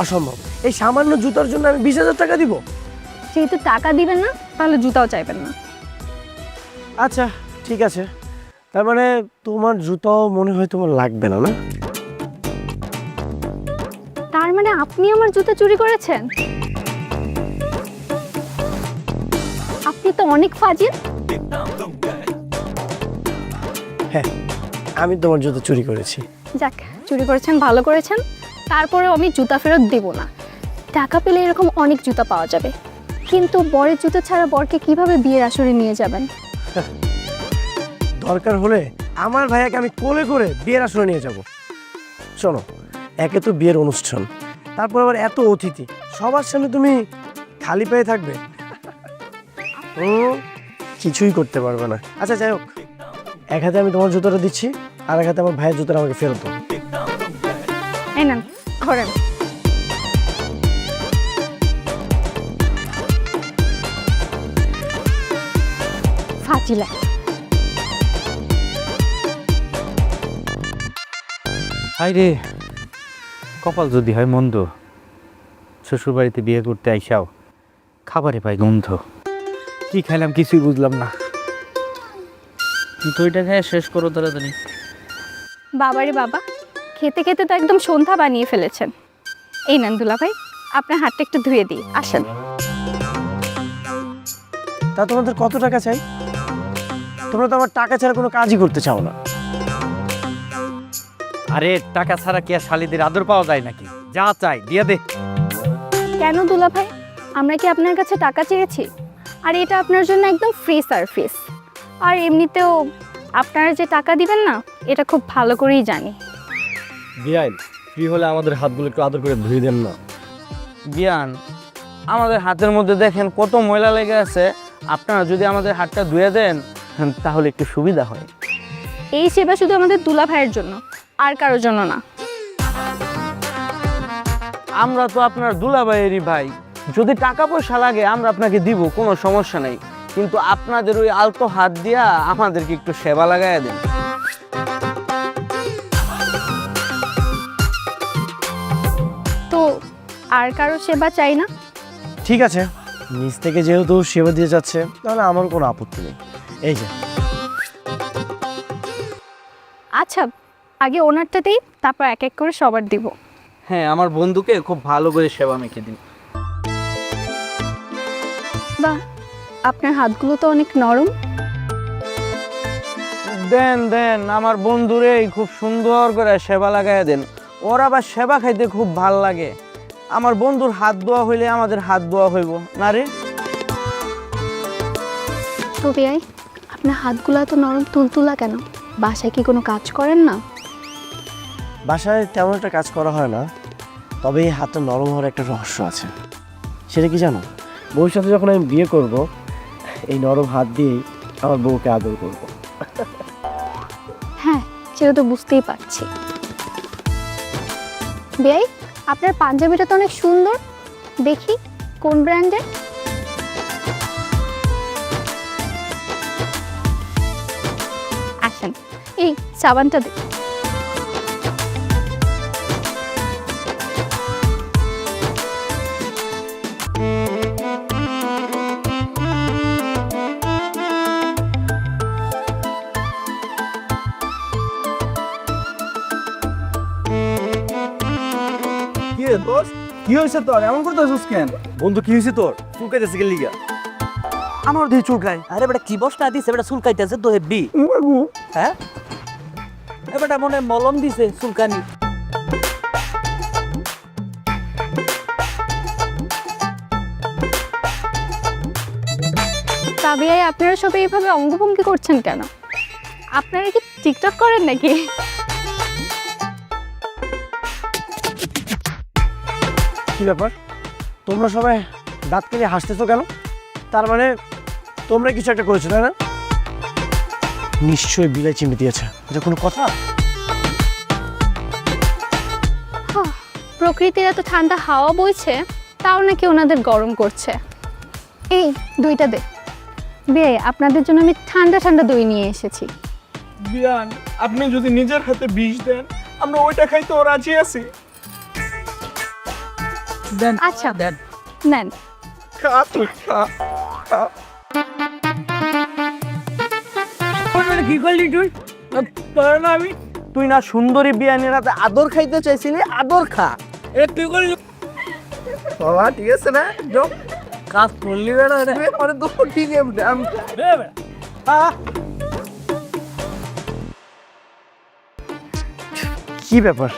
অসম্ভব, এই সামান্য জুতার জন্য আমি 20,000 টাকা দিব? যেহেতু টাকা দিবেন না, তাহলে জুতাও চাইবেন না। আচ্ছা ঠিক আছে, তার মানে তোমার জুতাও মনে হয় তোমার লাগবে না, না? তার মানে আপনি আমার জুতো চুরি করেছেন? আপনি তো অনেক ফাজিল। হ্যাঁ, আমি তোমার জুতো চুরি করেছি। যাক, চুরি করেছেন, ভালো করেছেন। তারপরেও আমি জুতা ফেরত দেব না। টাকা পেলে এরকম অনেক জুতা পাওয়া যাবে। কিন্তু বরের জুতো ছাড়া বরকে কিভাবে বিয়ের আসরে নিয়ে যাবেন? দরকার হলে আমার ভাইয়াকে আমি কোলে করে বিয়ের আসরে নিয়ে যাব। শোনো, একে তো বিয়ের অনুষ্ঠান, তারপর আবার এত অতিথি, সবার সামনে তুমি খালি পায়ে থাকবে, কিছুই করতে পারবে না। আচ্ছা যাই হোক, এক হাতে আমি তোমার জুতোটা দিচ্ছি, আর এক হাতে আমার ভাইয়ের জুতোটা আমাকে ফেরত দাও। এই না ঘরেন। ফাজিলা। হাই রে, কপাল যদি হয় মন্দ, শ্বশুরবাড়িতে বিয়ে করতে আইসাও খাবারে পাই গন্ধ। কি খাইলাম কিছুই বুঝলাম না। দইটা খেয়ে শেষ করো তাড়াতাড়ি। বাবারে বাবা, খেতে খেতে তো একদম সন্ধ্যা বানিয়ে ফেলেছেন। এই নেন দুলা ভাই, আপনার হাতটা একটু ধুয়ে দিই, আসেন। তা তোমাদের কত টাকা চাই? তোমরা তো আমার টাকা ছাড়া কোনো কাজই করতে চাও না। আরে টাকা ছাড়া কি আর শালিদের আদর পাওয়া যায় নাকি? যা চাই দিয়ে দে। কেন দুলা ভাই, আমরা কি আপনার কাছে টাকা চেয়েছি? আর এটা আপনার জন্য একদম ফ্রি সার্ভিস। আর এমনিতেও আপনারা যে টাকা দিবেন না, এটা খুব ভালো করেই জানি। বিয়াইন, ফ্রি হলে আমাদের হাতগুলো একটু আদর করে ধুয়ে দেন না। বিয়ান, আমাদের হাতের মধ্যে দেখেন কত ময়লা লেগে আছে, আপনারা যদি আমাদের হাতটা ধুয়ে দেন তাহলে একটু সুবিধা হয়। এই সেবা শুধু আমাদের দুলা ভাইয়ের জন্য, আর কারোর জন্য না। আমরা তো আপনার দুলাভাইয়েরই ভাই, যদি টাকা পয়সা লাগে আমরা আপনাকে দিব, কোনো সমস্যা নেই, কিন্তু আপনাদের ওই আলতো হাত দিয়া আমাদেরকে একটু সেবা লাগাইয়া দেন। তো আর কারো সেবা চাই না? ঠিক আছে, নিজ থেকে যেহেতু সেবা দিয়ে যাচ্ছে, তাহলে আমার কোনো আপত্তি নেই। এই যে আচ্ছা, আগে ওনারটাতেই, তারপর এক এক করে সবার দিব। হ্যাঁ, আমার বন্ধুকে খুব ভালো করে সেবা মেখে দিন। বাহ, আপনার হাতগুলো তো অনেক নরম। দেন দেন, আমার বন্ধুরে খুব সুন্দর করে সেবা লাগাইয়া দেন। ওর আবার সেবা খাইতে খুব ভাল লাগে। আমার বন্ধুর হাত ধোয়া হইলে আমাদের হাত ধোয়া হইব না রে। তো বেয়াই, আপনার হাতগুলো তো নরম তুলতুলা কেন? বাসায় কি কোনো কাজ করেন না? বাসায় তেমন একটা কাজ করা হয় না, তবে এই হাতটা নরম হওয়ার একটা রহস্য আছে। সেটা কি জানো? ভবিষ্যতে যখন আমি বিয়ে করব, এই নরম হাত দিয়েই আমার বউকে আদর করব। হ্যাঁ, সেটা তো বুঝতেই পারছি। বেয়াই, আপনার পাঞ্জাবিটা তো অনেক সুন্দর, দেখি কোন ব্র্যান্ডের? আসেন, এই সাবানটা দেখ। কি রে দোষ, কি হয়েছে তোর? এমন করতেছিস কেন? বন্ধু কি হয়েছে তোর? চুলকাইতেছে গেলি লিগা? আমার দিয়ে চুলকায়। আরে বেটা কি বস না দিছে, বেটা চুলকাইতেছে তো হেব্বি। হ্যাঁ, এ বেটা মনে হয় মলম দিছে চুলকানি। তা বেয়াই, আপনারা সবাই এইভাবে অঙ্গভঙ্গি করছেন কেন? আপনারা কি টিকটক করেন নাকি? কি ব্যাপার, তোমরা সবাই দাঁত কেটে হাসতেছো কেন? তার মানে তোমরা কিছু একটা করেছো, তাই না? নিশ্চয়ই বিলাই চিমড়ে দিয়েছে। এটা কোনো কথা? প্রকৃতির এত ঠান্ডা হাওয়া বইছে, তাও নাকি ওনাদের গরম করছে। এই দুইটা দে। বে, আপনাদের জন্য আমি ঠান্ডা ঠান্ডা দই নিয়ে এসেছি। বিয়ান, আপনি যদি নিজের হাতে বিষ দেন, আমরা ওইটা খাইতে রাজি আছি। দেন আচ্ছা দেন। নেন। খা তুই, খা। কি করলি তুই? তোর না আমি, তুই না সুন্দরী বিয়ানের হাতে আদর খাইতে চাইছিলি, আদর খা। এ তুই করলি বাবা, ঠিক আছে না? যাও। কাজ করলি বেটা রে। মানে তো ঠিক আছে। কি ব্যাপার,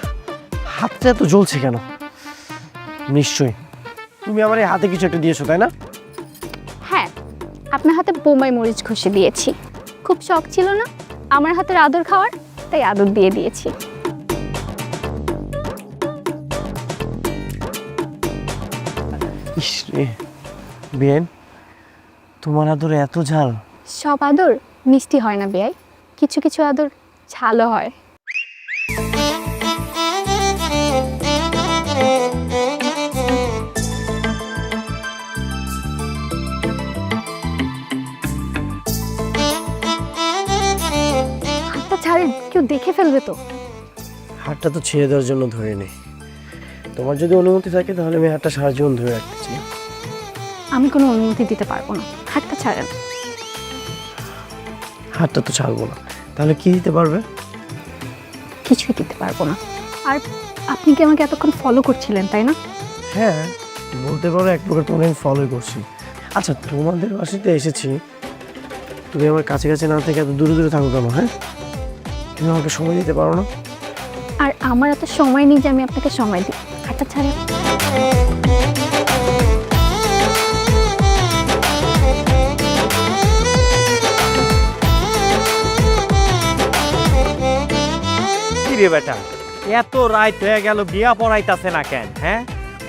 হাতটা এত জ্বলছে কেন? নিশ্চয়ই তুমি আমার এই হাতে কিছু একটা দিয়েছো, তাই না? আপনার হাতে বোমাই মরিচ ঘষে দিয়েছি। খুব শখ ছিল না আমার হাতের আদর খাওয়ার, তাই আদর দিয়ে দিয়েছি। ইস রে বিয়ান, তোমার আদরে এত ঝাল। সব আদর মিষ্টি হয় না বেয়াই, কিছু কিছু আদর ঝালও হয়। হাতটা ছাড়েন, কেউ দেখে ফেলবে তো। হাতটা তো ছেড়ে দেওয়ার জন্য ধরে নেই। তোমার যদি অনুমতি থাকে তাহলে আমি হাতটা সারা জীবন ধরে রাখতে চাই। আমি কোনো অনুমতি দিতে পারবো না, হাতটা ছাড়েন। হাতটা তো ছাড়বো না, তাহলে কি দিতে পারবে? কিছুই দিতে পারবো না। আর আপনি কি আমাকে এতক্ষণ ফলো করছিলেন তাই না? হ্যাঁ, বলতে পারো এক প্রকার তোমাকে আমি ফলোই করছি। আচ্ছা, তোমাদের বাসাতে এসেছি, তুমি আমার কাছে কাছে না থেকে এত দূরে দূরে থাকো কেন? হ্যাঁ, তুমি আমাকে সময় দিতে পারো না? আর আমার এত সময় নেই যে আমি আপনাকে সময় দিই। হাতটা ছাড়েন। কি রে বেটা, এত রাত হয়ে গেল বিয়া পড়াইতাছে না কেন? হ্যাঁ,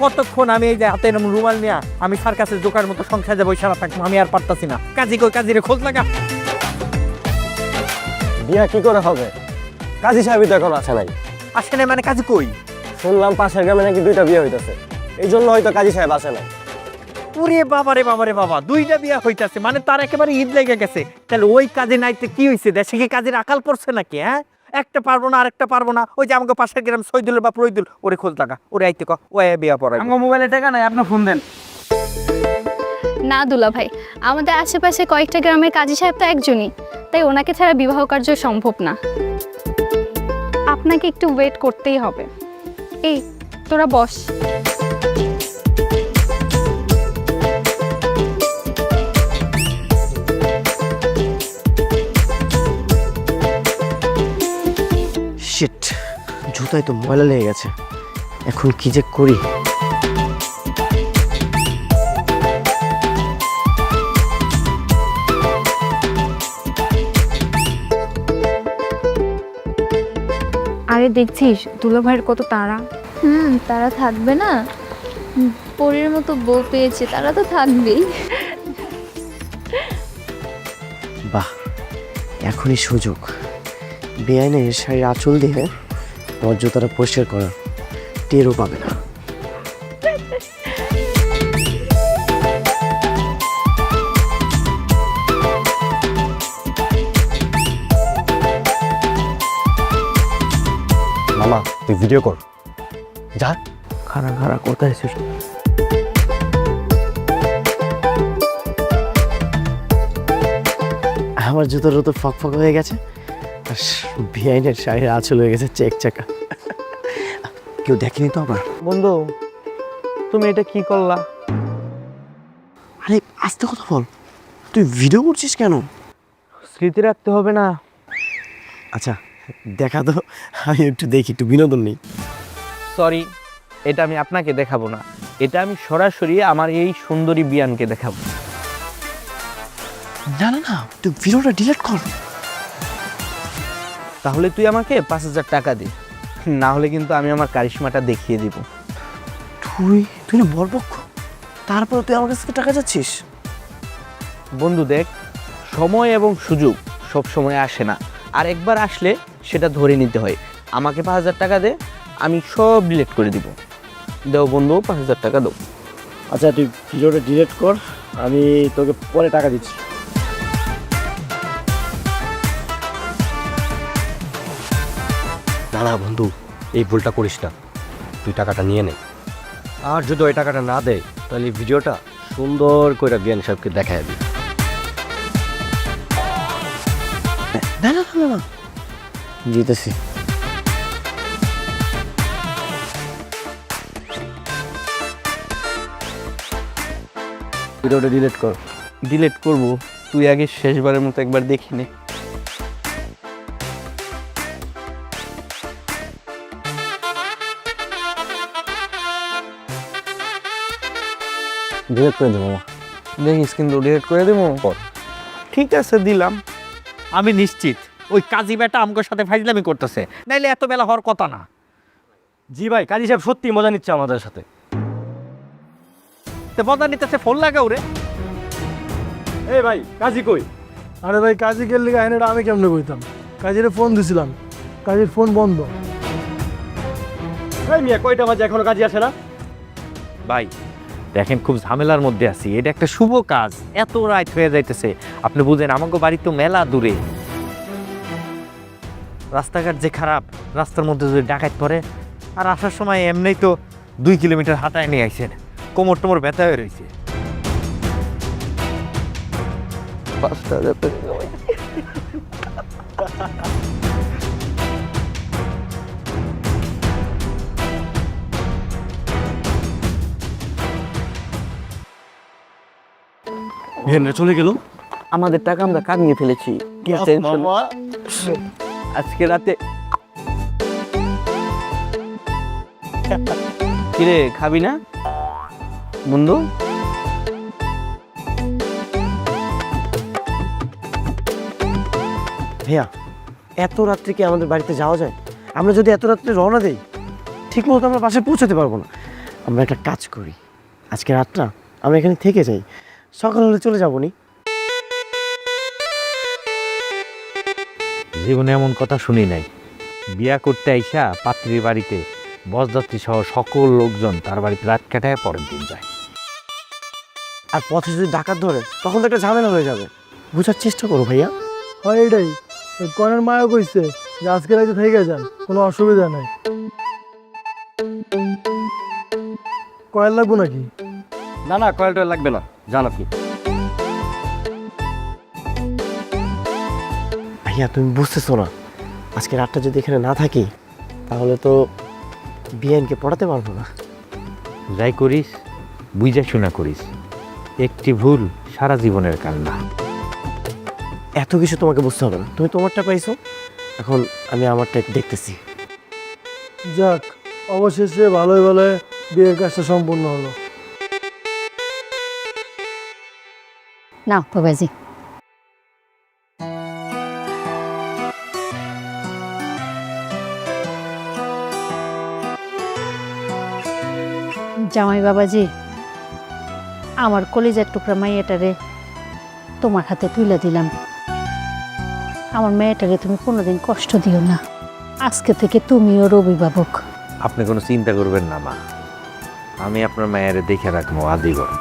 কতক্ষণ আমি এই যে হাতে এরকম রুমাল নিয়া আমি সার্কাসের জোকার মতো সংসারে বই সারা থাকবো? আমি আর পারতাছি না। কাজী কই, কাজীরে খোঁজ লাগা। বিয়া কি করে হবে? কাজী সাহেবই তো এখন আসে নাই। আসে না মানে কাজী কই? শুনলাম পাশের গ্রামে নাকি 2টা বিয়ে হইতেছে, এই জন্য হয়তো কাজী সাহেব আসে নাই। ওরে বাবা রে বাবা রে বাবা, 2টা বিয়া হইতাছে মানে তার একেবারে ঈদ লেগে গেছে। তাহলে ওই কাজে নাইতে কি হইছে? দেশে কি কাজের আকাল পড়ছে নাকি? হ্যাঁ, একটা পারবো না আরেকটা পারবো না। ওই যে আমাকে পাশের গ্রাম সৈদুলের বা প্রৈদুল, ওরে খোঁজ লাগা, ওরে আইতে ক, ও বিয়া পড়াই। আমার মোবাইলে টাকা নাই, আপনি ফোন দেন। না দুলা ভাই, আমাদের আশেপাশে কয়েকটা গ্রামের কাজী সাহেব তো একজনই, তাই ওনাকে ছাড়া বিবাহ কার্য সম্ভব না। আপনাকে একটু ওয়েট করতেই হবে। এই তোরা বস। শিট, জুতায় তো ময়লা লেগে গেছে, এখন কি যে করি। আরে দেখছিস দুলা ভাইয়ের কত তাড়া। তারা থাকবে না? পরীর মতো বউ পেয়েছে, তারা তো থাকবেই। বাহ, এখনই সুযোগ। বেআইনের শাড়ির আঁচল দিয়ে আমার জুতাটা পরিষ্কার করা, টেরও পাবে না। মামা তুই ভিডিও কর, যা। খাড়া খাড়া কোথায় এসেছিস? আমার জুতোর তো ফক ফক হয়ে গেছে, আর বেআইনের শাড়ির আঁচল হয়ে গেছে চেক চাকা। কেউ দেখেনি তো আবার? বন্ধু, তুমি এটা কি করলা? আরে আস্তে কথা বল, তুই ভিডিও করছিস কেন? স্মৃতি রাখতে হবে না? আচ্ছা দেখা তো, আমি একটু দেখি, একটু বিনোদন নেই। সরি, এটা আমি আপনাকে দেখাবো না, এটা আমি সরাসরি আমার এই সুন্দরী বিয়ানকে দেখাবো। না না না, তুই ভিডিওটা ডিলিট কর। তাহলে তুই আমাকে 5,000 টাকা দে, না হলে কিন্তু আমি আমার কারিশমাটা দেখিয়ে দিব। তুই না বরপক্ষ, তারপর তুই আমার কাছ থেকে টাকা যাচ্ছিস? বন্ধু দেখ, সময় এবং সুযোগ সব সময় আসে না, আর একবার আসলে সেটা ধরে নিতে হয়। আমাকে 5,000 টাকা দে, আমি সব ডিলিট করে দিব। দাও বন্ধু, 5,000 টাকা দাও। আচ্ছা তুই ভিডিওটা ডিলিট কর, আমি তোকে পরে টাকা দিচ্ছি। না না বন্ধু, এই ভুলটা করিস না, তুই টাকাটা নিয়ে নে। আর যদি ওই টাকাটা না দেয় তাহলে এই ভিডিওটা সুন্দর করে বিয়ান সাহেবকে দেখায় দিবি। না না না না, জিতেছি। ভিডিওটা ডিলিট কর। ডিলিট করব? তুই আগে শেষবারের মতো একবার দেখি নে। ডিলিট করে দেবো। দেখিস কিন্তু ডিলেট করে দেবো। ঠিক আছে দিলাম। আমি নিশ্চিত ওই কাজী বেটা আমগোর সাথে ফাইজলামি করতেছে, নাইলে এত বেলা হওয়ার কথা না। জি ভাই, কাজী সাহেব সত্যি মজা নিচ্ছে আমাদের সাথে। তে মজা নিতেছে, ফোন লাগাও রে। এই ভাই, কাজী কই? আরে ভাই কাজী গেল লিগা এটা আমি কেমনে কইতাম? কাজীরে ফোন দিছিলাম, কাজীর ফোন বন্ধ। এই মিয়া, কয়টা বাজে এখনো কাজী আসে না? ভাই দেখেন, খুব ঝামেলার মধ্যে আছি, এটা একটা শুভ কাজ, এত রাত হয়ে যাইতেছে। আপনি বুঝেন আমাকে বাড়ি তো মেলা দূরে, রাস্তাঘাট যে খারাপ, রাস্তার মধ্যে যদি ডাকাত পড়ে, আর আসার সময় এমনিই তো 2 কিলোমিটার হাঁটায় নিয়ে আইছেন, কোমর টোমর ব্যথা হয়ে রয়েছে। ভেনরা চলে গেল। আমাদের টাকা আমরা কামিয়ে ফেলেছি। কি আর টেনশন? আজকে রাতে কিরে খাবি না বন্ধু? ভাইয়া, এত রাত্রে কি আমাদের বাড়িতে যাওয়া যায়? আমরা যদি এত রাত্রে রওনা দেই, ঠিক মতো আমরা বাসায় পৌঁছাতে পারবো না। আমরা একটা কাজ করি, আজকে রাতটা আমরা এখানে থেকে যাই, সকাল হলে চলে যাবো নি। জীবনে এমন কথা শুনি নাই, বিয়া করতে আইসা পাত্রীর বাড়িতে বসযাত্রী সহ সকল লোকজন তার বাড়িতে রাত কাটায় পরের দিন যায়। আর পথে যদি ডাকাত ধরে, তখন তো একটা ঝামেলা হয়ে যাবে। বোঝার চেষ্টা করো ভাইয়া। হয় এটাই, ওই কনের মায়া কইছে যে আজকে রাইতে থেকে যান, কোনো অসুবিধা নাই। কয়েল লাগবো নাকি? না না, কয়েলটা লাগবে না, জান আপনি। ভাইয়া তুমি বুঝতেছো না, আজকে রাতটা যদি এখানে না থাকি, তাহলে তো বিয়ানকে পড়াতে পারবো না। যাই করিস বুঝা শোনা করিস, একটি ভুল সারা জীবনের কান্না। এত কিছু তোমাকে বুঝতে হবে না, তুমি তোমারটা পাইছো, এখন আমি আমারটা দেখতেছি। যাক, অবশেষে ভালোই ভালোই বিয়ের কাজটা সম্পূর্ণ হলো। না বাবাজি, জামাই বাবাজি, আমার কলিজার টুকরা মাইয়াটারে তোমার হাতে তুলে দিলাম। আমার মেয়েটারে তুমি কোনোদিন কষ্ট দিও না। আজকে থেকে তুমিও অভিভাবক। আপনি কোনো চিন্তা করবেন না মা, আমি আপনার মায়ের দেখে রাখবো আজীবন।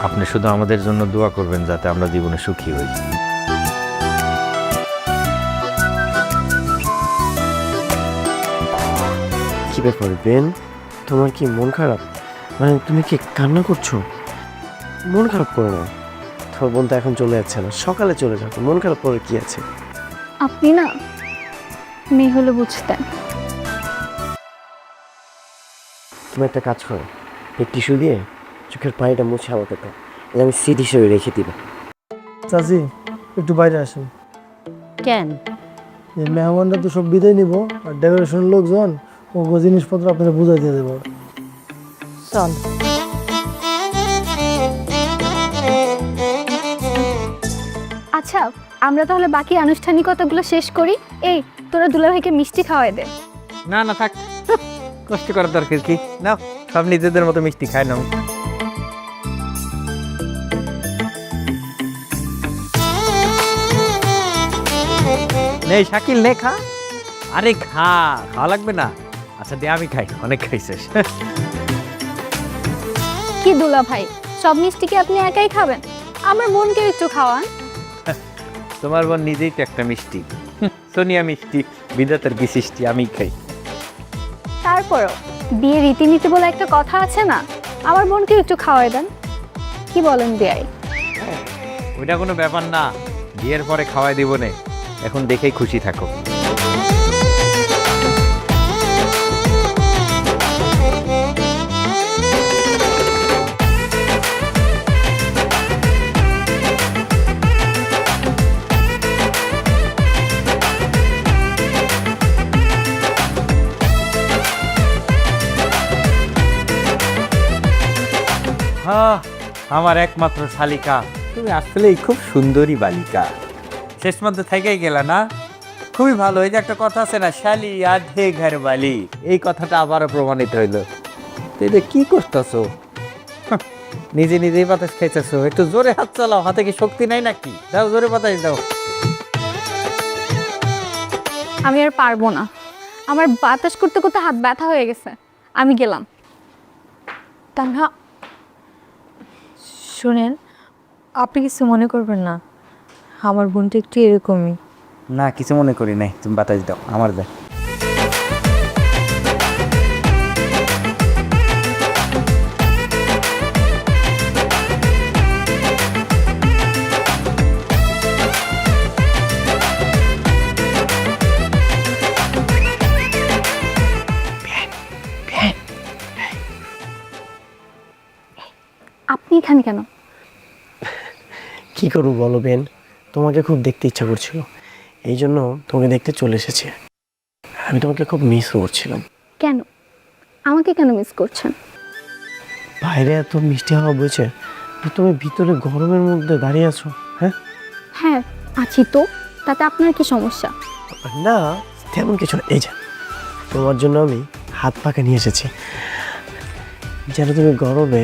আপনি শুধু আমাদের জন্য দোয়া করবেন যাতে আমরা জীবনে সুখী হই। কি ব্যাপার বেন, তোমার কি মন খারাপ? মানে তুমি কি কান্না করছো? মন খারাপ করো না, তোমার বোন তো এখন চলে যাচ্ছে না, সকালে চলে যাবে, মন খারাপ করে কি আছে? আপনি না মেয়ে হলে বুঝতেন। তুমি একটা কাজ করো, এই টিস্যু দিয়ে চোখের পানিটা মুছে আমাকে দাও, এটা আমি সিট হিসেবে রেখে দিব। চাচি একটু বাইরে আসেন। কেন? এই মেহমানরা তো সব বিদায় নিব, আর ডেকোরেশনের লোকজন ও জিনিসপত্র আপনারা বুঝাই দিয়ে দেবো। চল। আচ্ছা, আমরা তাহলে বাকি আনুষ্ঠানিকতাগুলো শেষ করি। এই তোরা দুলাভাইকে মিষ্টি খাওয়াই দে। না না থাক, কষ্ট করার দরকার কি, না সব নিজেদের মতো মিষ্টি খায় না। নেই শাকিল, নে খা। আরে খা, খাওয়া লাগবে না। আচ্ছা দে, আমি খাই, অনেক খাইছিস। কি দুলাভাই, সব মিষ্টি কি আপনি একাই খাবেন? আমার বোনকে একটু খাওয়ান। তোমার বোন নিজেই তো একটা মিষ্টি, সোনিয়া মিষ্টি, বিধাতার কি সৃষ্টি, আমি খাই। তারপরও বিয়ের রীতিনীতি বলে একটা কথা আছে না, আমার বোনকে একটু খাওয়াই দেন। কি বলেন বিয়াই? ওইটা কোনো ব্যাপার না, বিয়ের পরে খাওয়াই দিব নে, এখন দেখেই খুশি থাকো। আমার একমাত্র শালিকা, তুমি আসলেই খুব সুন্দরী বালিকা। শেষ মধ্যে থেকেই গেলা না, খুবই ভালো। এই যে একটা কথা আছে না, শালি আধে ঘর বালি, এই কথাটা আবারও প্রমাণিত হইল। তো এটা কি করতেছো? নিজে নিজেই বাতাস খাইতেছো, একটু জোরে হাত চালাও, হাতে কি শক্তি নাই নাকি? দাও জোরে বাতাস দাও। আমি আর পারবো না, আমার বাতাস করতে করতে হাত ব্যথা হয়ে গেছে, আমি গেলাম। তানহা শুনেন, আপনি কিছু মনে করবেন না, আমার বোনটা একটু এরকমই। না, কিছু মনে করি নাই, তুমি বাতাস দাও, আমার দাও। আপনি এখানে কেন? কি করবো বলো বেন, তোমাকে খুব দেখতে ইচ্ছা করছিল, এই জন্য তোমাকে দেখতে চলে এসেছি। আমি তোমাকে খুব মিস করছিলাম। কেন আমাকে কেন মিস করছেন? বাইরে এত মিষ্টি হাওয়া বইছে, আর তুমি ভিতরে গরমের মধ্যে দাঁড়িয়ে আছো। হ্যাঁ হ্যাঁ আছি তো, তাতে আপনার কি সমস্যা? না, তেমন কিছু না। এই যে তোমার জন্য আমি হাত পাকা নিয়ে এসেছি, যেন তুমি গরমে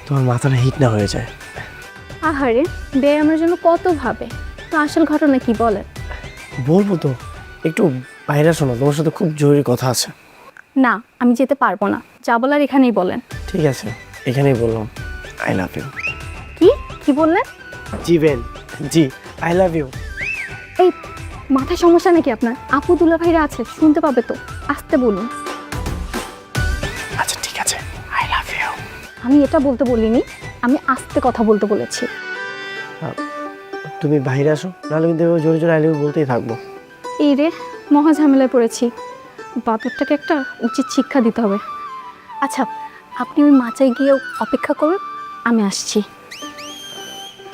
তোমার মাথাটা হিট না হয়ে যায়। আহারে, বে আমার জন্য কত ভাবে, তো আসল ঘটনা কি বলেন? বলবো তো, একটু বাইরে আসো না, তোমার সাথে খুব জরুরি কথা আছে। না, আমি যেতে পারবো না, যা বলার এখানেই বলেন। ঠিক আছে, এখানেই বললাম, আই লাভ ইউ। কি কি বললেন? জি বেন, জি, আই লাভ ইউ। এই মাথায় সমস্যা নাকি আপনার? আপু দুলা ভাইরা আছে, শুনতে পাবে তো, আসতে বলুন। আচ্ছা ঠিক আছে, আই লাভ ইউ। আমি এটা বলতে বলিনি, আমি আস্তে কথা বলতে বলেছি। তুমি বাইরে আসো, নাহলে কিন্তু এভাবে জোরে জোরে আই লাভ ইউ বলতেই থাকবো। এই রে, মহা ঝামেলায় পড়েছি, বাদরটাকে একটা উচিত শিক্ষা দিতে হবে। আচ্ছা, আপনি ওই মাচায় গিয়ে অপেক্ষা করুন, আমি আসছি।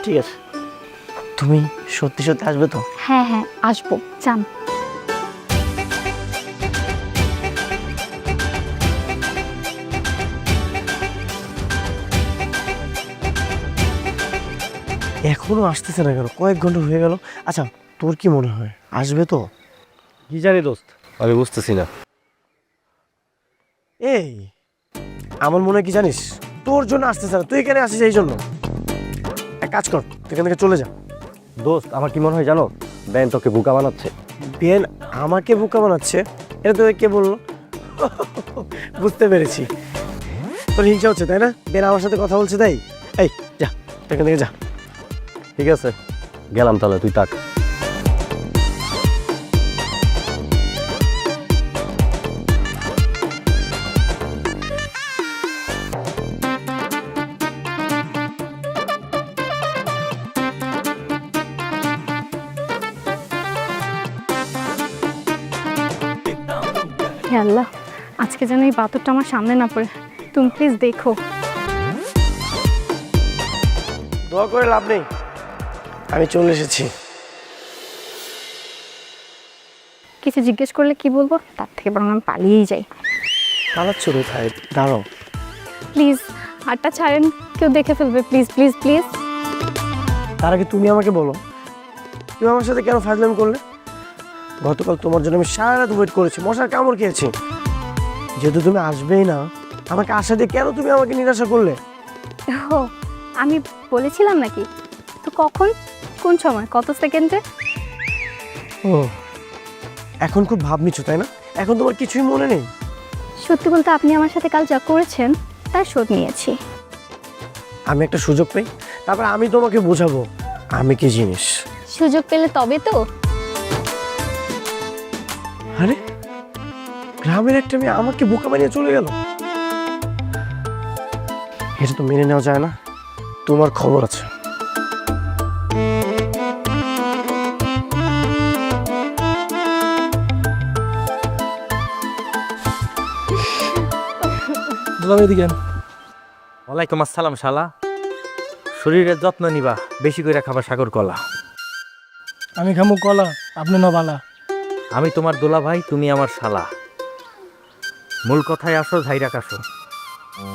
ঠিক আছে, তুমি সত্যি সত্যি আসবে তো? হ্যাঁ হ্যাঁ আসবো, যান। এখনো আসতেছে না কেন? কয়েক ঘন্টা হয়ে গেল। আচ্ছা, তোর কি মনে হয় আসবে তো? কি জানি দোস্ত, আমি বুঝতেছি না। এই আমার মনে হয় কি জানিস, তোর জন্য আসতেছে না, তুই এখানে আসিস এই জন্য। এক কাজ কর, তুই এখান থেকে চলে যা। দোস্ত, আমার কি মনে হয় জানো, ব্যান তোকে বোকা বানাচ্ছে। বেন আমাকে বোকা বানাচ্ছে? এটা তোকে কে বললো? বুঝতে পেরেছি, তোর হিংসা হচ্ছে তাই না? বেন আমার সাথে কথা বলছে তাই? এই যা, এখান থেকে যা। ঠিক আছে, গেলাম তাহলে, তুই তাক। হে আল্লাহ, আজকে যেন এই বাতরটা আমার সামনে না পড়ে, তুমি প্লিজ দেখো। দোয়া করে লাভ নেই, আমি চলে এসেছি। কিছু জিজ্ঞেস করলে কি বলবো, তার থেকে বরং আমি পালিয়েই যাই। পালাচ্ছ কোথায়? দাঁড়াও। প্লিজ হাতটা ছাড়েন, কেউ দেখে ফেলবে, প্লিজ প্লিজ প্লিজ। তার আগে তুমি আমাকে বলো, তুমি আমার সাথে কেন ফাজলামি করলে? গতকাল তোমার জন্য আমি সারা রাত ওয়েট করেছি, মশার কামড় খেয়েছি। যেহেতু তুমি আসবেই না, আমাকে আশা দিয়ে কেন তুমি আমাকে নিরাশা করলে? ও, আমি বলেছিলাম নাকি? তো কখন, কোন সময়, কত সেকেন্ডে? ও, এখন খুব ভাব নিচ্ছ তাই না? এখন তোমার কিছুই মনে নেই? সত্যি বলতে আপনি আমার সাথে কাল যা করেছেন তার শোধ নিয়েছি। আমি একটা সুযোগ পাই, তারপর আমি তোমাকে বোঝাবো আমি কি জিনিস। সুযোগ পেলে তবে তো। আরে গ্রামের একটা মেয়ে আমাকে বোকা বানিয়ে চলে গেল, এটা তো মেনে নেওয়া যায় না। তোমার খবর আছে। ওয়ালাইকুম আসসালাম শালা। শরীরের যত্ন নিবা, বেশি করে খাবার সাগর কলা। আমি খামু কলা, আপনি নবালা। আমি তোমার দোলা ভাই, তুমি আমার শালা। মূল কথায় আসো, ঝাইরাক আসো।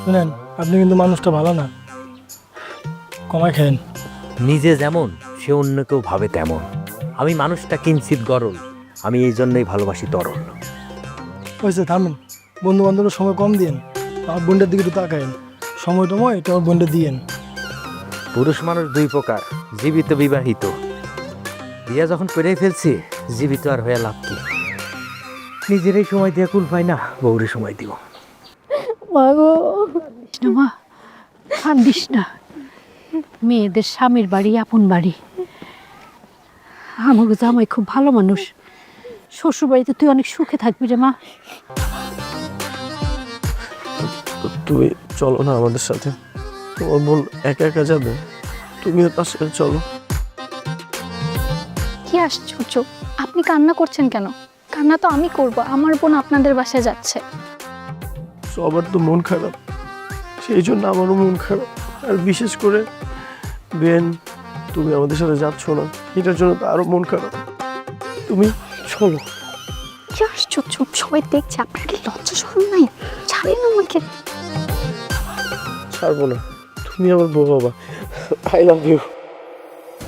শুনেন, আপনি কিন্তু মানুষটা ভালো না। কমায় খেয়েন। নিজে যেমন সে অন্যকেও ভাবে তেমন। আমি মানুষটা কিঞ্চিত গরল, আমি এই জন্যই ভালোবাসি তরল। হয়েছে, থামেন। বন্ধু বান্ধবের সময় কম দিয়েন, আমার বোনটার দিকে একটু তাকায়েন। সময় টময় এটা আমার বোনটা দিয়েন। পুরুষ মানুষ দুই প্রকার, জীবিত বিবাহিত। বিয়া যখন করেই ফেলছি, জীবিত আর হয়ে লাভ কি? নিজেরই সময় দিয়ে কুল পাই না, বউরে সময় দিব। মা কান্দিস না, মেয়েদের স্বামীর বাড়ি আপন বাড়ি। আমাকে জামাই খুব ভালো মানুষ, শ্বশুর বাড়িতে তুই অনেক সুখে থাকবি রে মা। তুমি চলো না আমাদের সাথে, তোমার বোন একা একা যাবে, তুমিও তার সাথে চলো। কি আশ্চর্য, আপনি কান্না করছেন কেন? কান্না তো আমি করব, আমার বোন আপনাদের বাসায় যাচ্ছে। সবার তো মন খারাপ, সেই জন্য আমারও মন খারাপ। আর বিশেষ করে বেন, তুমি আমাদের সাথে যাচ্ছ না, এটার জন্য তো আরো মন খারাপ। তুমি চলো। কি আশ্চর্য, সবাই দেখছে, আপনার কি লজ্জা শরম নাই? ছাড়েন আমাকে। ছাড়বো না, তুমি আমার বউ বাবা। I love you.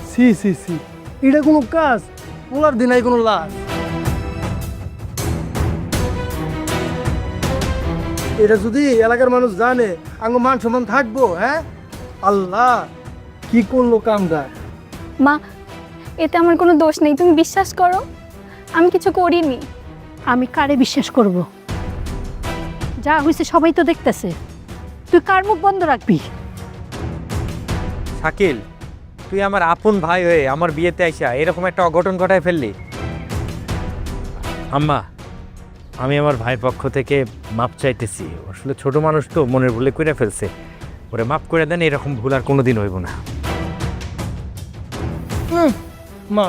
সি সি সি, এটা কোনো কাজ? বলার দিন এই কোনো লাশ। এটা যদি এলাকার মানুষ জানে, আঙ্গ মান সম্মান থাকবো? হ্যাঁ, আল্লাহ কি করলো কামটা। মা, এতে আমার কোনো দোষ নেই, তুমি বিশ্বাস করো, আমি কিছু করিনি। আমি কারে বিশ্বাস করব? যা হয়েছে সবাই তো দেখতেছে, তুই কার মুখ বন্ধ রাখবি? শাকিল, তুই আমার আপন ভাই হয়ে আমার বিয়েতে আইসা এরকম একটা অঘটন ঘটায় ফেললি। আম্মা, আমি আমার ভাইয়ের পক্ষ থেকে মাপ চাইতেছি। আসলে ছোট মানুষ তো, মনের ভুলে করে ফেলছে, ওরে মাপ করে দেন, এরকম ভুল আর কোনোদিন হইব না। মা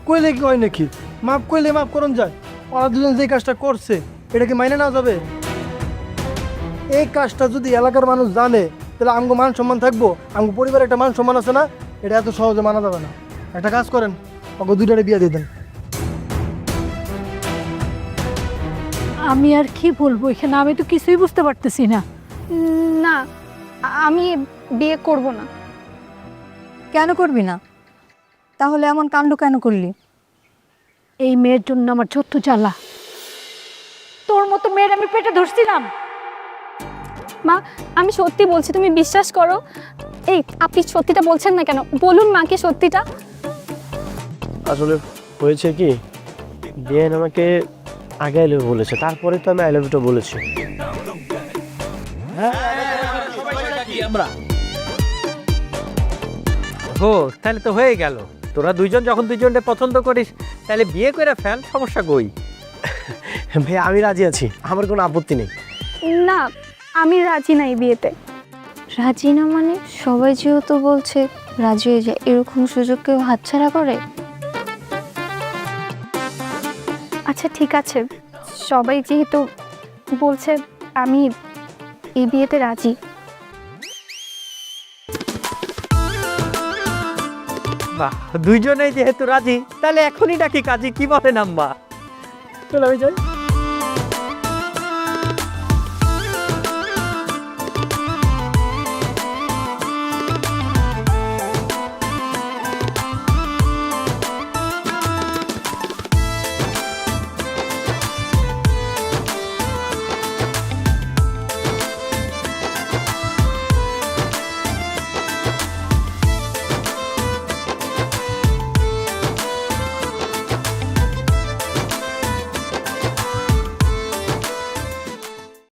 কইলে কি হয় নাকি? মাপ কইলে মাপ করন যায়? ওরা দুজন যে কাজটা করছে এটা কি মাইনে না যাবে? এই কাজটা যদি এলাকার মানুষ জানে, তাহলে আমগো মান সম্মান থাকবো, আমগো পরিবারের একটা মান সম্মান আছে না, এটা এত সহজে মানা যাবে না। একটা কাজ করেন, ওকে দুইটারে বিয়ে দিয়ে দেন। আমি আর কি বলবো এখানে, আমি তো কিছুই বুঝতে পারতেছি না। না, আমি বিয়ে করব না। কেন করবি না? তাহলে এমন কাণ্ড কেন করলি? এই মেয়ের জন্য আমার যত জ্বালা। তোর মতো মেয়ের আমি পেটে ধরছিলাম। মা, আমি সত্যি বলছি, তুমি বিশ্বাস করো। এই, আপনি সত্যিটা বলছেন না কেন? বলুন মাকে সত্যিটা। আসলে হয়েছে কি, বেন আমাকে আগে আই লাভ ইউ বলেছে, তারপরে তো আমি আই লাভ ইউটা বলেছি। ও, তাহলে তো হয়ে গেল। তোরা দুইজন যখন দুইজনকে পছন্দ করিস, তাহলে বিয়ে করে ফেল, সমস্যা কই? ভাই আমি রাজি আছি, আমার কোনো আপত্তি নেই। না, আমি রাজি নাই বিয়েতে। রাজি না মানে? সবাই যেহেতু বলছে রাজি হয়ে যায়, এরকম সুযোগ কেউ হাতছাড়া করে? আচ্ছা ঠিক আছে, সবাই যেহেতু বলছে, আমি এই বিয়েতে রাজি। বাহ, দুইজনেই যেহেতু রাজি, তাহলে এখনই ডাকি কাজী, কি বলেন আম্মা? চলো আমি যাই।